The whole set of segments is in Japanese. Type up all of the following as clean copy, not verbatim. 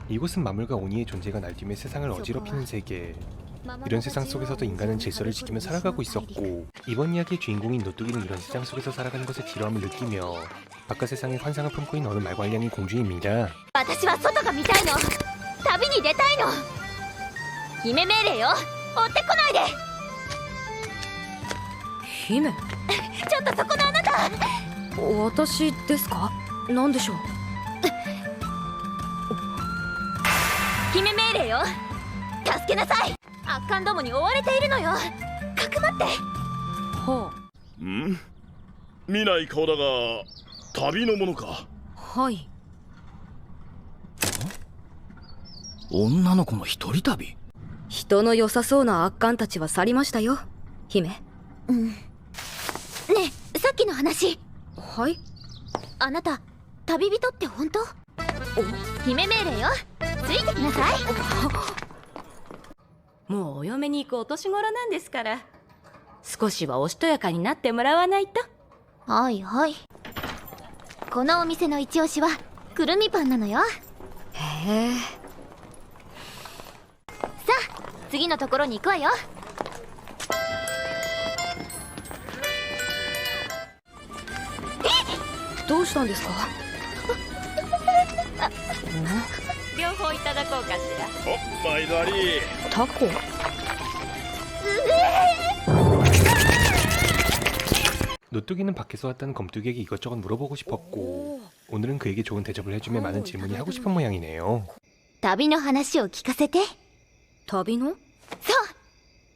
이곳은 마물과 오니의 존재가 날뛰며 세상을 어지럽히는 세계. 이런 세상 속에서도 인간은 질서를 지키며 살아가고 있었고, 이번 이야기의 주인공인 노뚜기는 이런 세상 속에서 살아가는 것의 지루함을 느끼며 바깥 세상에 환상을 품고 있는 어느 말괄량인 공주입니다. 私は外が見たいの。旅に出たいの。姫命令よ。追ってこないで。姫。ちょっとそこのあなた。私ですか？何でしょう？姫命令よ。助けなさい。悪漢どもに追われているのよ。かくまって。はあ。ん？見ない顔だが旅のものか。はい。女の子の一人旅。人の良さそうな悪漢たちは去りましたよ、姫。ねえ、さっきの話。はい。あなた旅人って本当？姫命令よ。ついてきなさい。もうお嫁に行くお年頃なんですから、少しはおしとやかになってもらわないと。はいはい。このお店の一押しはくるみパンなのよ。へえ。さあ次のところに行くわよ。どうしたんですか？両方いただこうかしら。お、毎度あり。タコ。노뚜기는 밖에서 왔다는 검뚜기에게 이것저것 물어보고 싶었고, 오늘은 그에게 좋은 대접을 해주며 많은 질문이 하고 싶은 모양이네요. 旅の話を聞かせて。旅の？そう、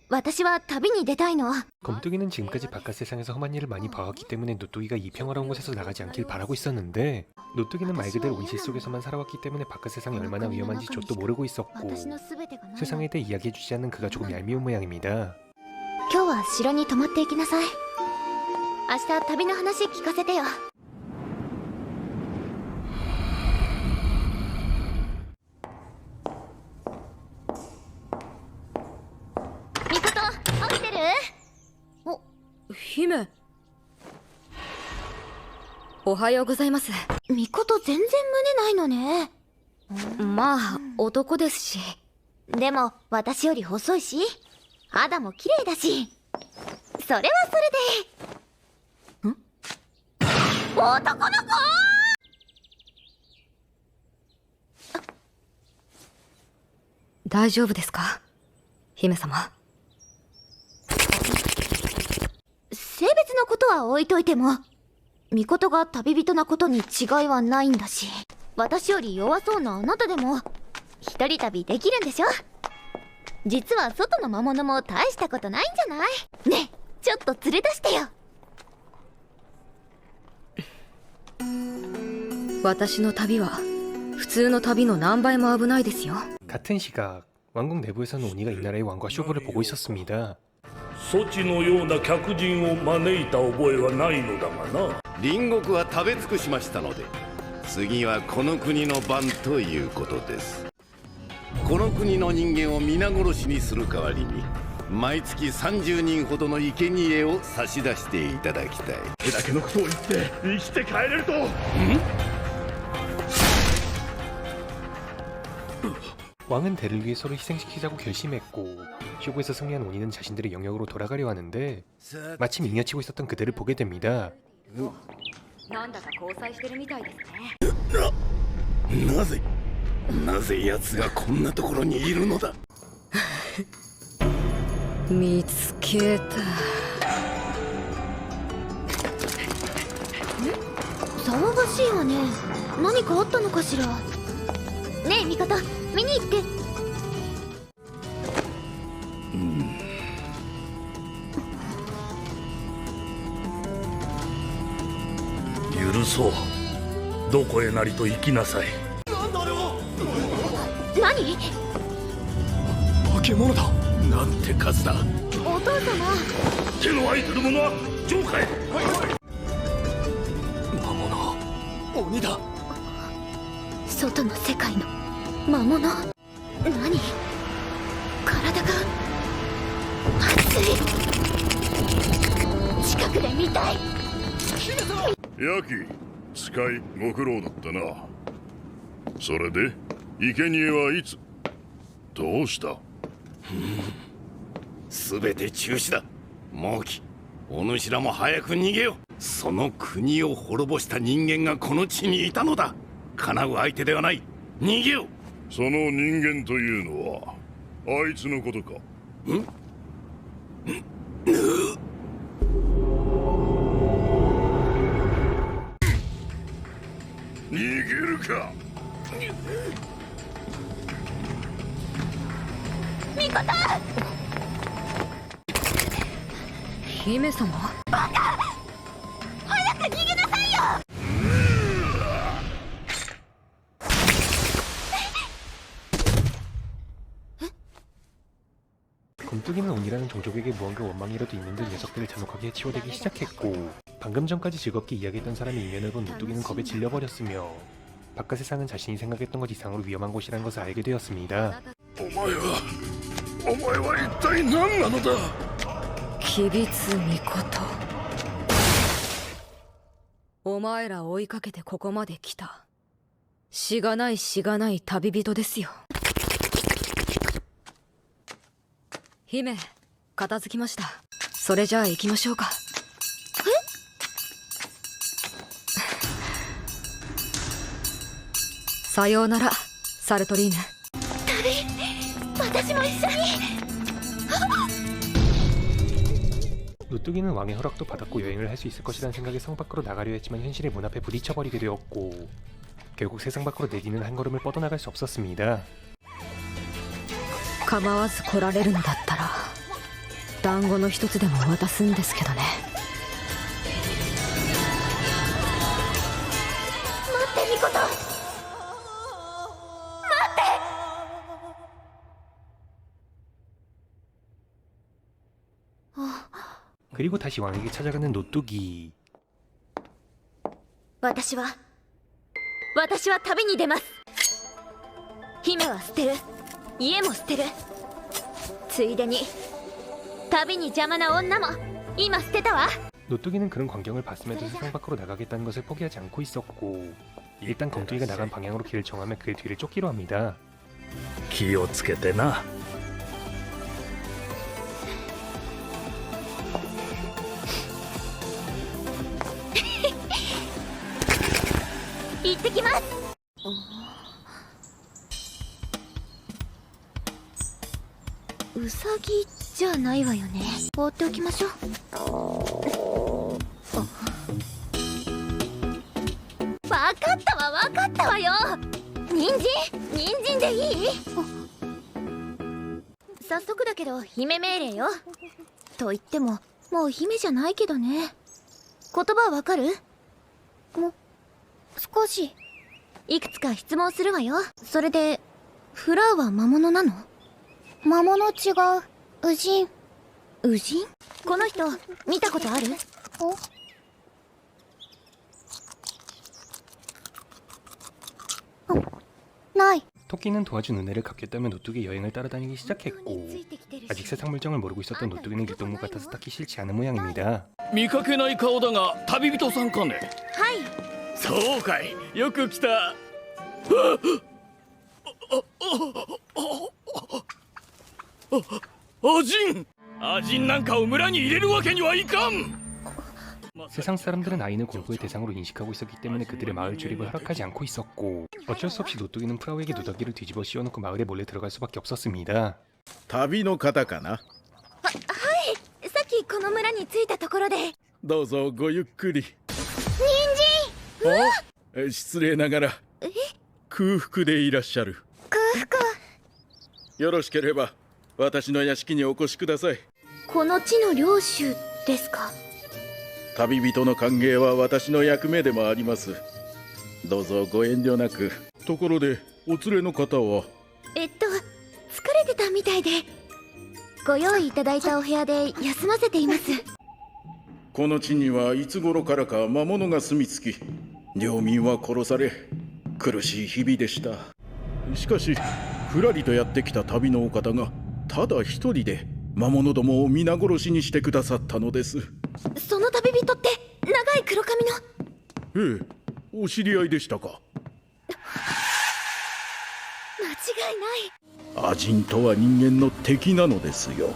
私は旅に出たいの。 검뚜기는 지금까지 바깥 세상에서 험한 일을 많이 봐왔기 때문에 노뚜기가 이 평화로운 곳에서 나가지 않길 바라고 있었는데, 노뚜기는 말 그대로 온실 속에서만 살아왔기 때문에 바깥 세상이 얼마나 위험한지 족도 모르고 있었고, 세상에 대해 이야기해주지 않는 그가 조금 얄미운 모양입니다. 今日は城に泊まっていきなさい。明日旅の話聞かせてよ。ミコト、起きてる？お、姫。おはようございます。ミコト全然胸ないのね。まあ男ですし。でも私より細いし肌も綺麗だし、それはそれで。男の子！大丈夫ですか、姫様。性別のことは置いといても、ミコトが旅人なことに違いはないんだし、私より弱そうなあなたでも一人旅できるんでしょ？実は外の魔物も大したことないんじゃない？ねえ、ちょっと連れ出してよ。私の旅は普通の旅の何倍も危ないですよ。 같은 시각, 왕국 내부에서는 오니가 이 나라의 왕과 쇼부를 보고 있었습니다. そちのような客人を招いた覚えはないのだがな。隣国は食べ尽くしましたので、次はこの国の番ということです。この国の人間を皆殺しにする代わりに、毎月30人ほどの生贄を差し出していただきたい。これだけのことを言って生きて帰れると。왕은 대를 위해 서로 희생시키자고 결심했고, 쇼부에서 승리한 오니는 자신들의 영역으로 돌아가려 하는데, 마침 잉여치고 있었던 그들을 보게 됩니다. なんだか交際してるみたいですね。なぜ奴がこんなところにいるのだ。見つけた。騒がしいわね。何かあったのかしら。ねえミコト、見に行って。許そう。どこへなりと行きなさい。何？化け物だ。なんて数だ。お父様。手の空いてる者は城下へ。魔物、鬼だ。外の世界の魔物。何？体が熱い。近くで見たい。ヤキ、使いご苦労だったな。それで生贄はいつどうした？全て中止だ。モーキ、お主らも早く逃げよ。その国を滅ぼした人間がこの地にいたのだ。叶う相手ではない。逃げよ。その人間というのはあいつのことか？逃げるか？姫様。곰뚜기는 온이라는 종족에게 무언가 원망이라도 있는 듯 녀석들을 잔혹하게 치워대기 시작했고, 방금 전까지 즐겁게 이야기했던 사람의 이면을 본 노뚜기는 겁에 질려버렸으며 바깥 세상은 자신이 생각했던 것 이상으로 위험한 곳이라는 것을 알게 되었습니다. お前は一体何なのだ？吉備津美琴。お前ら追いかけてここまで来た。しがないしがない旅人ですよ。姫、片付きました。それじゃあ行きましょうか。さようなら、サルトリーヌ。私も一緒に。 노뚜기는 왕의 허락도 받았고 여행을 할 수 있을 것이라는 생각에 성 밖으로 나가려 했지만 현실의 문 앞에 부딪혀버리게 되었고, 결국 세상 밖으로 내디는 한 걸음을 뻗어나갈 수 없었습니다. 構わず来られるのだったら団子の一つでも渡すんですけどね。待ってミコト、 그리고 다시 왕에게 찾아가는 노뚜기. 私は旅に出ます。姫は捨てる、家も捨てる。ついでに旅に邪魔な女も今捨てたわ。 노뚜기는 그런 광경을 봤음에도 세상 밖으로 나가겠다는 것을 포기하지 않고 있었고, 일단 검둥이가 나간 방향으로 길을 정하며 그의 뒤를 쫓기로 합니다. 気をつけてな。行ってきます。ウサギじゃないわよね。放っておきましょう。わかったわよ。人参でいい？早速だけど姫命令よ。と言ってももう姫じゃないけどね。言葉わかる？少し。いくつか質問するわよ。それでフラウは魔物なの？魔物違う。ウジン。ウジン？この人見たことある？ない。 토끼는 도와준 은혜를 갚겠다며 노뚜기 여행을 따라다니기 시작했고, 아직 세상 물정을 모르고 있었던 노뚜기는 일동무 같아서 딱히 싫지 않은 모양입니다. 見かけない顔だが旅人さんかね？はい。そうかい、よく来た。アジンなんかを村に入れるわけにはいかん。 세상 사람들은 아인을 공포의 대상으로 인식하고 있었기 때문에 그들의 마을 출입을 허락하지 않고 있었고, 어쩔 수 없이 노뚜기는 프라우에게 누더기를 뒤집어 씌워놓고 마을에 몰래 들어갈 수밖에 없었습니다. 旅の方かな？さっきこの村に着いたところで。どうぞごゆっくり。失礼ながら空腹でいらっしゃる。空腹。よろしければ私の屋敷にお越しください。この地の領主ですか？旅人の歓迎は私の役目でもあります。どうぞご遠慮なく。ところでお連れの方は？疲れてたみたいで、ご用意いただいたお部屋で休ませています。この地にはいつ頃からか魔物が住み着き、領民は殺され、苦しい日々でした。しかしふらりとやってきた旅のお方がただ一人で魔物どもを皆殺しにしてくださったのです。その旅人って長い黒髪の？ええ、お知り合いでしたか？アジンとは人間の敵なのですよ。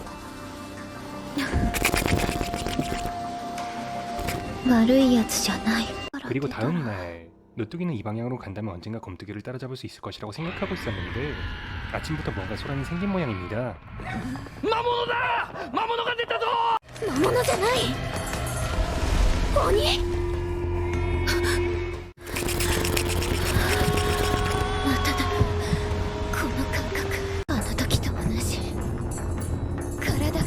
悪いやつじゃない 그리고 다음 날 노뚜기는 이 방향으로 간다면 언젠가 검투기를 따라잡을 수 있을 것이라고 생각하고 있었는데 아침부터 뭔가 소란이 생긴 모양입니다. 魔物だ！魔物が出たぞ！魔物じゃない鬼まただこの感覚あの時と同じ体が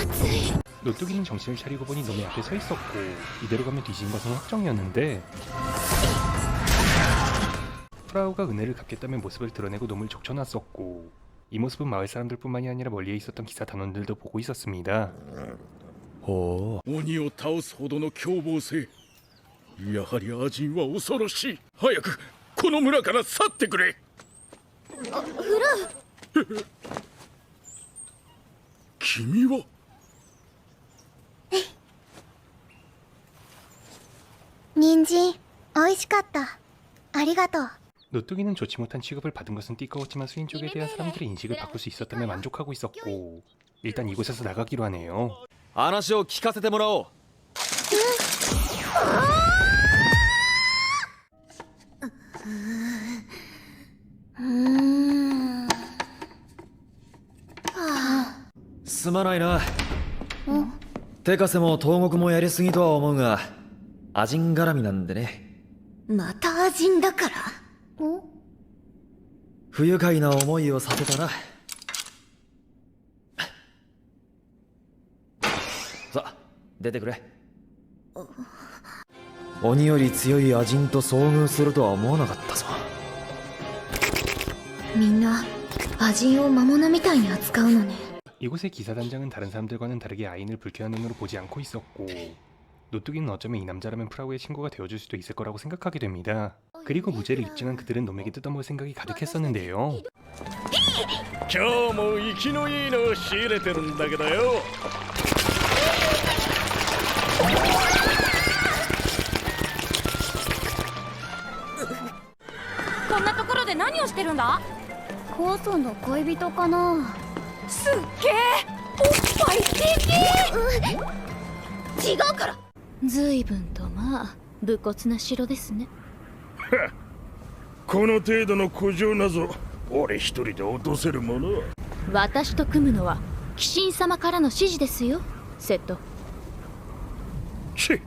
熱い 노뚜기는 정신을 차리고 보니 놈의 앞에 서 있었고 이대로 가면 뒤진 것은 확정이었는데 프라우가 은혜를 갚겠다며 모습을 드러내고 놈을 족쳐놨었고 이 모습은 마을 사람들뿐만이 아니라 멀리에 있었던 기사 단원들도 보고 있었습니다. ほ鬼を倒すほどの凶暴性。やはりアジンは恐ろしい。早くこの村から去ってくれ。君は人参美味しかったありがとう 노뚜기는 좋지 못한 취급을 받은 것은 띠꺼웠지만 수인 쪽에 대한 사람들의 인식을 바꿀 수 있었다며 만족하고 있었고 일단 이곳에서 나가기로 하네요. う話を聞かせてもらおう。すまないな。手枷も東国もやりすぎとは思うがアジン絡みなんでね。またアジンだから不愉快な思いをさせたな。さあ出てくれ。鬼より強いアジンと遭遇するとは思わなかったぞ。みんなアジンを魔物みたいに扱うのね 이곳의 기사단장은 다른 사람들과는 다르게 아인을 불쾌한 눈으로 보지 않고 있었고 노뚜기는 어쩌면 이 남자라면 프라우의 친구가 되어줄 수도 있을 거라고 생각하게 됩니다. 그리고 무죄를 입증한 그들은 놈에게 뜯어먹을 생각이 가득했었는데요. 今日も生きのいいのを仕入れてるんだけどよ。こんなところで何をしてるんだ？酵素の恋人かなすっげえおっぱいで違うから随分とまあ武骨な城ですねこの程度の古城なぞ俺一人で落とせるもの。私と組むのは鬼神様からの指示ですよセットチッ。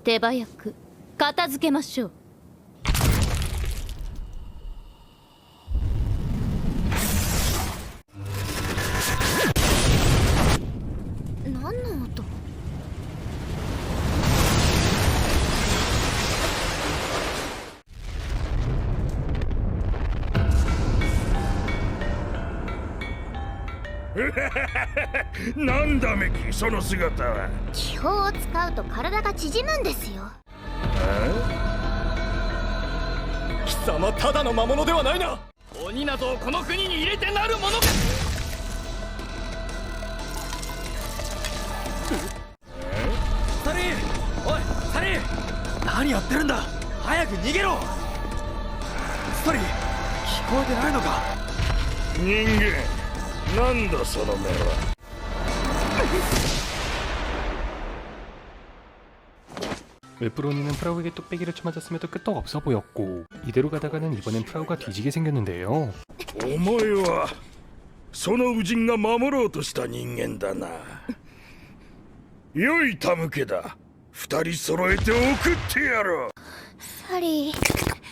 手早く片付けましょう何の音なんだメキその姿は。気泡を使うと体が縮むんですよ貴様ただの魔物ではないな。鬼などこの国に入れてなるものか。サリー、おいサリー、何やってるんだ。早く逃げろ。サリー、聞こえてないのか。人間なんだその目は。 웹브로니는 프라우에게 뚝배기를 쳐맞았음에도 끄떡 없어 보였고 이대로 가다가는 이번엔 프라우가 뒤지게 생겼는데요. お前はその武人が守ろうとした人間だな。良い手向けだ。二人揃えて送ってやろう。サリー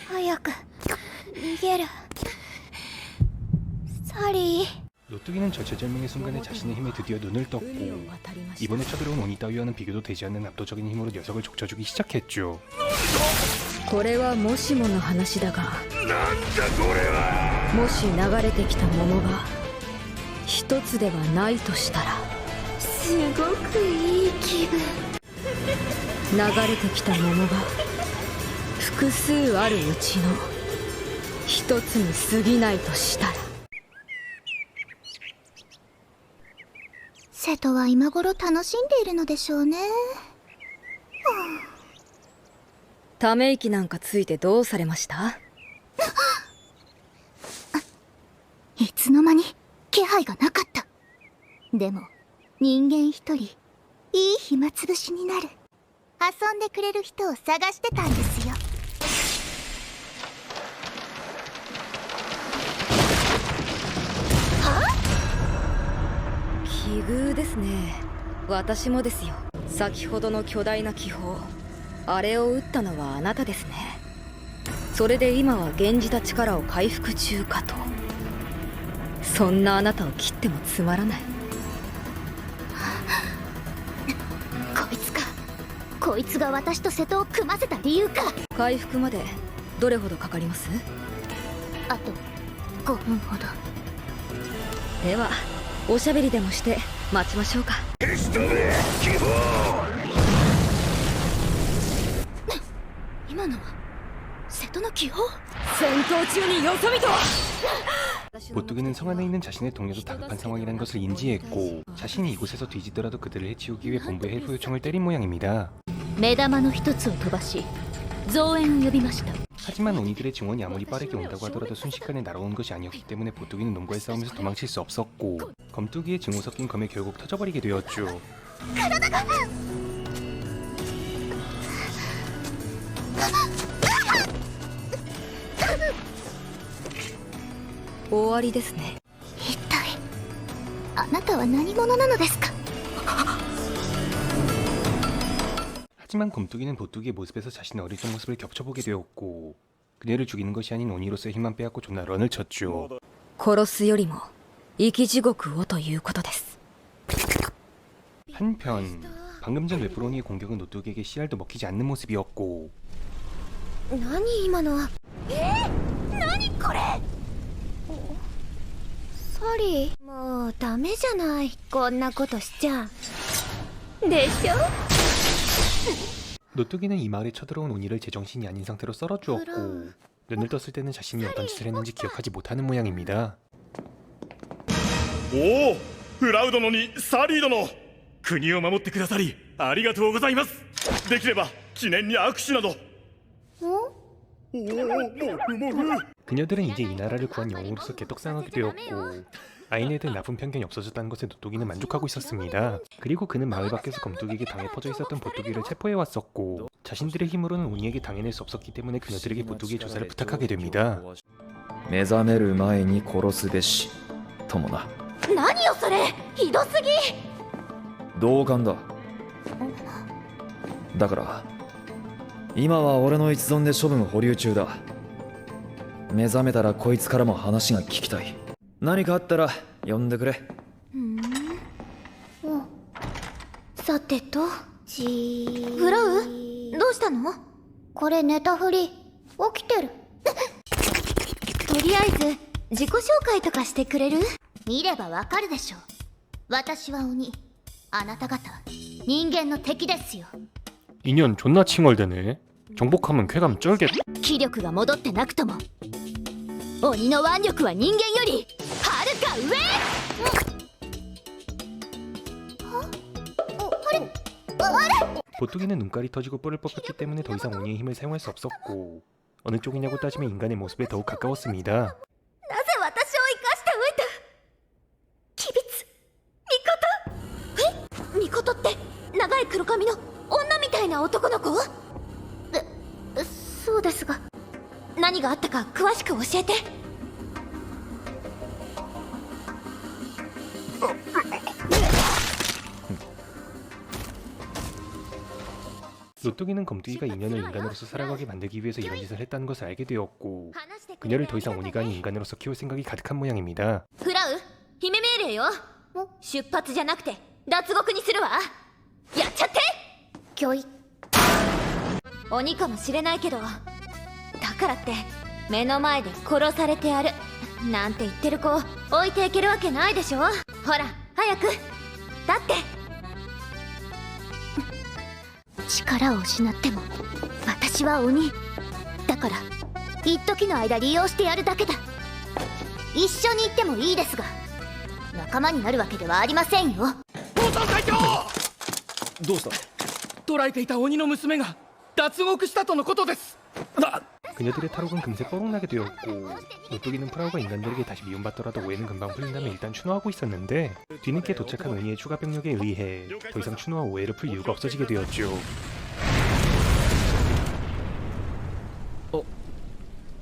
早く逃げるサリー 노뚜기는 저 제절명의 순간에 자신의 힘에 드디어 눈을 떴고 이번에 쳐들어온 오니 따위와는 비교도 되지 않는 압도적인 힘으로 녀석을 족쳐주기 시작했죠. これはもしもの話だがなんだこれは。もし流れてきた桃が一つではないとしたらすごくいい気分流れてきた桃が複数あるうちの一つに過ぎないとしたら瀬戸は今頃楽しんでいるのでしょうねため息なんかついてどうされました？配がなかった。でも人間一人いい暇つぶしになる、遊んでくれる人を探してたんですよ。奇遇ですね。私もですよ。先ほどの巨大な気泡、あれを撃ったのはあなたですね。それで今は減じた力を回復中かと。そんなあなたを切ってもつまらない。こいつが私と瀬戸を組ませた理由か。回復までどれほどかかります？あと5分ほど。ではおしゃべりでもして待ちましょうか。今のは瀬戸の気泡？戦闘中によそ見とは。 보뚜기는 성 안에 있는 자신의 동료도 다급한 상황이라는 것을 인지했고 자신이 이곳에서 뒤지더라도 그들을 해치우기 위해 본부에 헬프 요청을 때린 모양입니다. 目玉の一つを飛ばし増援を呼びました。 하지만 오니들의 증원이 아무리 빠르게 온다고 하더라도 순식간에 날아온 것이 아니었기 때문에 보뚜기는 놈과의 싸움에서 도망칠 수 없었고 검뚜기의 증오 섞인 검에 결국 터져버리게 되었죠. 終わりですね。一体あなたは何者なのですか？ 하지만 검뚜기는 보뚜기의 모습에서 자신의 어리석은 모습을 겹쳐보게 되었고 그녀를 죽이는 것이 아닌 오니로서의 힘만 빼앗고 존나 런을 쳤죠. 殺すよりも生き地獄をということです。 한편 방금 전 웹브로니의 공격은 노뚜기에게 씨알도 먹히지 않는 모습이었고 何今のは。何これ。サリー、もうダメじゃない、こんなことしちゃ。でしょ。 노뚜기는 이 마을에 쳐들어온 오니를 제정신이 아닌 상태로 썰어주었고 눈을 떴을 때는 자신이 어떤 짓을 했는지 기억하지 못하는 모양입니다. おお、フラウ殿にサリー殿、国を守ってくださりありがとうございます。できれば記念に握手など。おお、그녀들은 이제 이 나라를 구한 영웅으로서 개떡상하게 되었고 아인에 대한 나쁜 편견이 없어졌다는 것에 노뚜기는 만족하고 있었습니다. 그리고 그는 마을 밖에서 검뚜기에게 당해 퍼져 있었던 보뚜기를 체포해왔었고 자신들의 힘으로는 오니에게 당해낼 수 없었기 때문에 그녀들에게 보뚜기의 조사를 부탁하게 됩니다. 目覚める前に殺すべしともな。何よそれ、ひどすぎ。同感だ。だから今は俺の一存で処分保留中だ。目覚めたらこいつからも話が聞きたい。何かあったら呼んでくれ。さてと、フラウ、どうしたの？これネタフリ、起きてる。とりあえず自己紹介とかしてくれる？見ればわかるでしょ。私は鬼、あなた方人間の敵ですよ。 인연 존나 칭얼대네. 정복하면 쾌감 쩔겠. 気力が戻ってなくとも鬼の腕力は人間よりはるか上。보뚜기는 눈깔이 터지고 뿔을 뽑혔기 때문에 더 이상 오니의 힘을 사용할 수 없었고 어느 쪽이냐고 따지면 인간의 모습에 더욱 가까웠습니다. なぜ私を生かしておいた？キビツ、ミコト。ミコトって長い黒髪の女みたいな男の子？そうですが、何があったか詳しく教えて。 노뚜기는 검뚜기가 인연을 인간으로서 살아가게 만들기 위해서 이런 짓을 했다는 것을 알게 되었고 그녀를 더 이상 오니가 아닌 인간으로서 키울 생각이 가득한 모양입니다. フラウ、姫命令よ。出発じゃなくて脱獄にするわ。やっちゃって。教育。鬼かもしれないけど、だからって目の前で殺されてやるなんて言ってる子を置いていけるわけないでしょ。ほら早く。だって力を失っても私は鬼だから、一時の間利用してやるだけだ。一緒に行ってもいいですが、仲間になるわけではありませんよ。暴走隊長、どうした？捕らえていた鬼の娘が脱獄したとのことです。 그녀들의 탈옥은 금세 뻐록나게 되었고 노뚜기는 프라우가 인간들에게 다시 미움받더라도 오해는 금방 풀린다며 일단 추노하고 있었는데 뒤늦게 도착한 은희의 추가 병력에 의해 더 이상 추노와 오해를 풀 이유가 없어지게 되었죠.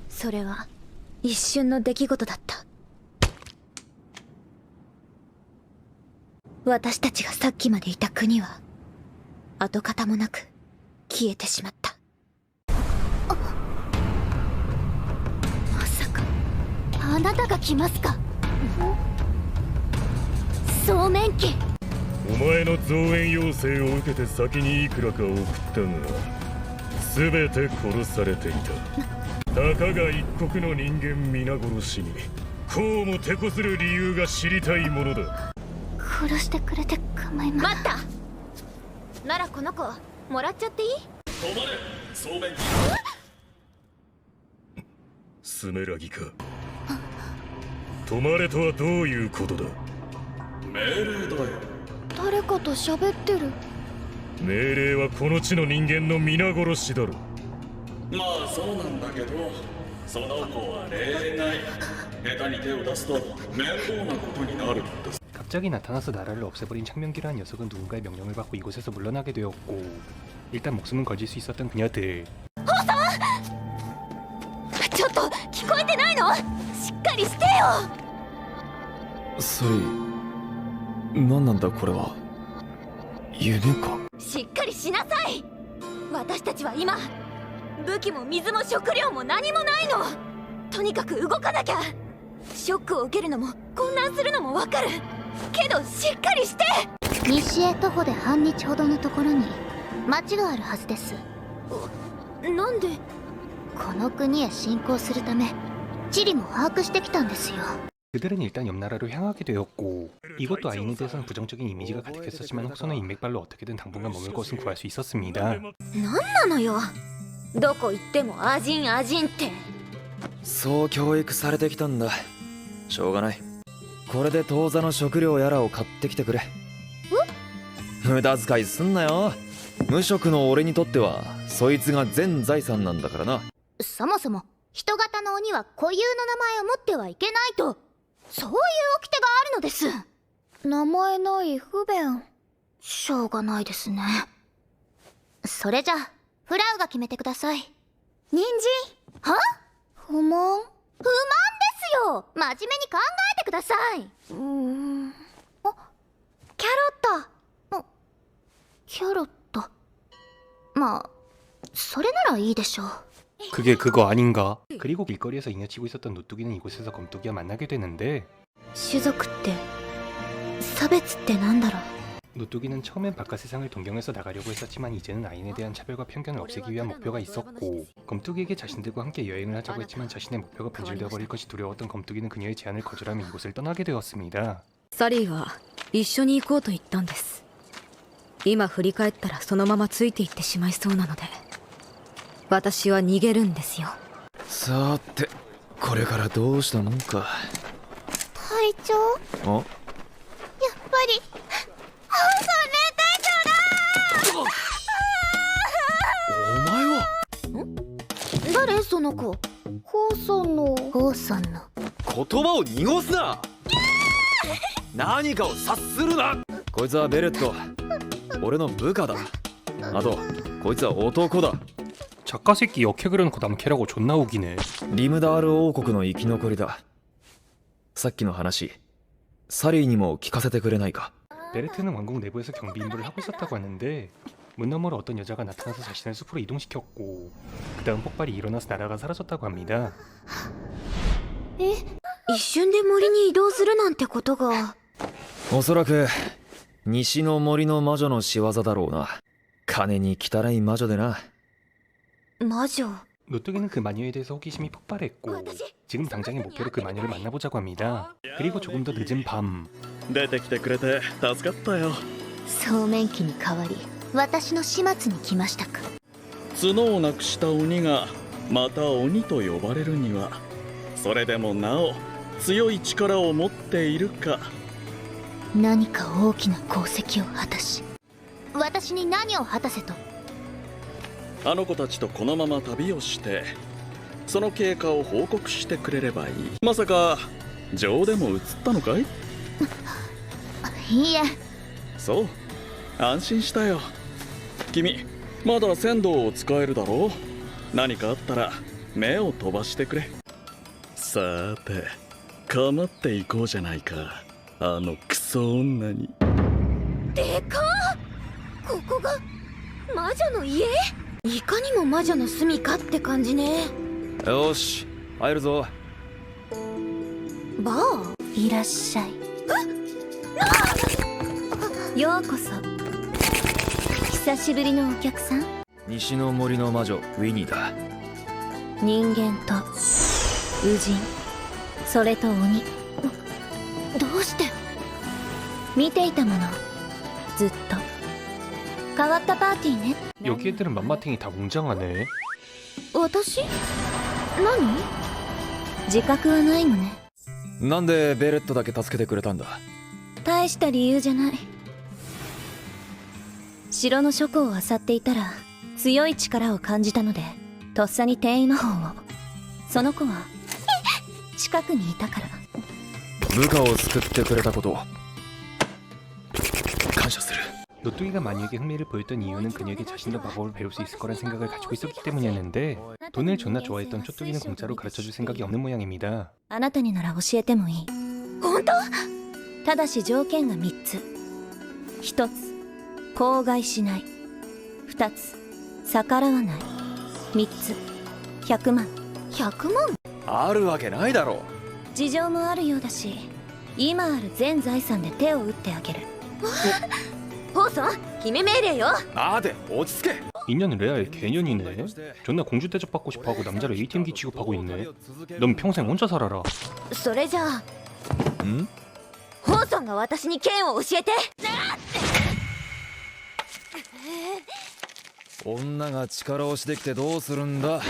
それは一瞬の出来事だった。私たちがさっきまでいた国は跡形もなく消えてしまった。まさかあなたが来ますか？総面記。お前の増援要請を受けて先にいくらか送ったが全て殺されていた。たかが一国の人間皆殺しにこうも手こずる理由が知りたいものだ。殺してくれて構いません。待った。ならこの子もらっちゃっていい？止まれ総面記。スメラギか。止まれとはどういうことだ。命令だよ。誰かと喋ってる。命令はこの地の人間の皆殺しだろ。まあそうなんだけど、その子は例外。下手に手を出すと面倒なことになるって。 갑자기 나타나서 나라를 없애버린 창명기라는 녀석은 누군가의 명령을 받고 이곳에서 물러나게 되었고 일단 목숨은 걸질 수 있었던 그녀들. ちょっと聞こえてないの？しっかりしてよ。サリー、何なんだこれは。夢か。しっかりしなさい。私たちは今武器も水も食料も何もないの。とにかく動かなきゃ。ショックを受けるのも混乱するのもわかるけど、しっかりして。西へ徒歩で半日ほどのところに町があるはずです。なんで？この国へ侵攻するため地理も把握してきたんですよ。 그들은 일단 옆나라로 향하게 되었고 이것도 아인에 대해서는 부정적인 이미지가 가득했었지만 혹서는 인맥발로 어떻게든 당분간 머물 것은 구할 수 있었습니다. なんなのよ、どこ行ってもアジンアジンって。そう教育されてきたんだ。しょうがない。これで当座の食料やらを買ってきてくれ。無駄遣いすんなよ。無職の俺にとってはそいつが全財産なんだからな。そもそも人型の鬼は固有の名前を持ってはいけないと、そういう掟があるのです。名前ない不便。しょうがないですね。それじゃあフラウが決めてください。人参？は？不満？不満ですよ。真面目に考えてください。あ、キャロット。キャロット。まあそれならいいでしょう。 그게 그거 아닌가? 그리고 길거리에서 잉여치고 있었던 노뚜기는 이곳에서 검뚜기와 만나게 되는데 種族って差別ってなんだろう。 노뚜기는 처음엔 바깥 세상을 동경해서 나가려고 했었지만 이제는 아인에 대한 차별과 편견을 없애기 위한 목표가 있었고 검뚜기에게 자신들과 함께 여행을 하자고 했지만 자신의 목표가 변질되어 버릴 것이 두려웠던 검뚜기는 그녀의 제안을 거절하며 이곳을 떠나게 되었습니다. サリーは一緒に行こうと言ったんです。今振り返ったらそのままついていってしまいそうなので私は逃げるんですよ。さてこれからどうしたもんか。隊長、やっぱりホウソン霊隊長だ。お前は誰その子？ホウソンの言葉を濁すな。何かを察するな。こいつはベレット、俺の部下だ。あとこいつは男だ。 작가 새끼 역해 그려놓고 남캐라고 존나 우기네. リムダール王国の生き残りだ。さっきの話サリーにも聞かせてくれないか。 베레트는 왕국 내부에서 경비 임무를 하고 있었다고 하는데 문 너머로 어떤 여자가 나타나서 자신을 숲으로 이동시켰고 그 다음 폭발이 일어나서 나라가 사라졌다고 합니다. 一瞬で森に移動するなんてことが。おそらく西の森の魔女の仕業だろうな。金に汚い魔女でな。 魔女。 노뚜기는 그 마녀에 대해서 호기심이 폭발했고 지금 당장의 목표로 그 마녀를 만나보자고 합니다. 그리고 조금 더 늦은 밤 出てきてくれて助かったよ。総面記に代わり私の始末に来ましたか。角をなくした鬼がまた鬼と呼ばれるには、それでもなお強い力を持っているか。何か大きな功績を果たし私に何を果たせと。あの子たちとこのまま旅をしてその経過を報告してくれればいい。まさか情でも移ったのかい？いいえ。そう、安心したよ。君まだ仙道を使えるだろう。何かあったら目を飛ばしてくれ。さーて構っていこうじゃないか、あのクソ女に。でかっ。ここが魔女の家？いかにも魔女の住処って感じね。よし入るぞ。バー？いらっしゃい。ようこそ。久しぶりのお客さん？西の森の魔女ウィニーだ。人間と宇人、それと鬼。どうして？見ていたもの、ずっと。変わったパーティーね。 여기 애들은 맘마탱이 다 웅장하네. 私？何？自覚はないのね。なんでベレットだけ助けてくれたんだ？大した理由じゃない。城の書庫を漁っていたら強い力を感じたので、とっさに転移魔法を。その子は近くにいたから。部下を救ってくれたこと感謝する。 노뚜기가 마녀에게 흥미를 보였던 이유는 그녀에게 자신도 마법을 배울 수 있을 거란 생각을 가지고 있었기 때문이었는데 돈을 존나 좋아했던 초뚜기는 공짜로 가르쳐줄 생각이 없는 모양입니다. あなたになら教えてもいい。本当？ただし条件が3つ。1つ、口外しない。2つ、逆らわない。3つ、100万。100万？あるわけないだろ。事情もあるようだし、今ある全財産で手を打ってあげる。ホーソン、決め命令よ。待て、落ち着け。 인연은 레알 개년이네. 존나 공주 대접 받고 싶어하고 남자를 ATM기 취급하고 있네. 넌 평생 혼자 살아라. それじゃあ、ん？ホーソンが私に剣を教えて。女が力押しできてどうするんだ。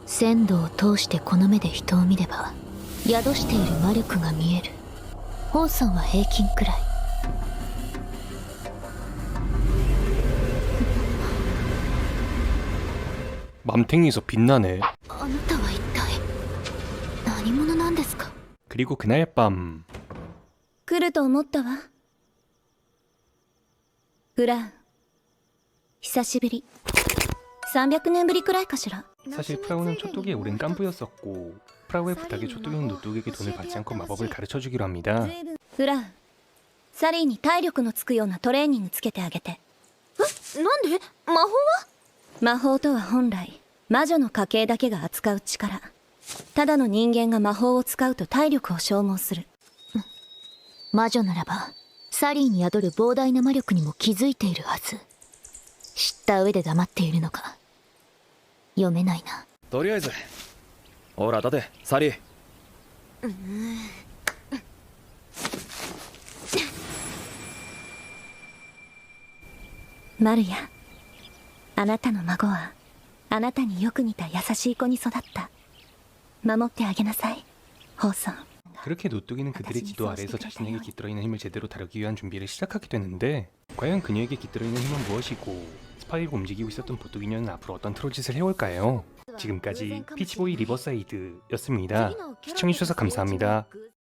鮮度を通してこの目で人を見れば宿している魔力が見える。ホーソンは平均くらい。 맘탱이에서 빛나네. あなたは一体何者なんですか？ 그리고 그날 밤 来ると思ったわ。フラン、久しぶり。300年ぶりくらいかしら。 사실 프라우는 초뚜기의 오랜 깐부였었고 프라우의 부탁에 초뚜기는 노뚜기에게 돈을 받지 않고 마법을 가르쳐주기로 합니다. フラン、サリーに体力のつくようなトレーニングつけてあげて。え、なんで？魔法は？魔法とは本来魔女の家系だけが扱う力。ただの人間が魔法を使うと体力を消耗する。魔女ならばサリーに宿る膨大な魔力にも気づいているはず。知った上で黙っているのか。読めないな。とりあえずほら立てサリー。マルヤ、あなたの孫はあなたによく似た優しい子に育った。守ってあげなさい、ホーソン。 그렇게 노뚜기는 그들의 지도 아래에서 자신에게 깃들어 있는 힘을 제대로 다루기 위한 준비를 시작하게 되는데 과연 그녀에게 깃들어 있는 힘은 무엇이고 스파이로 움직이고 있었던 보뚜기녀는 앞으로 어떤 트롤짓을 해올까요? 지금까지 피치보이 리버사이드였습니다. 시청해주셔서 감사합니다.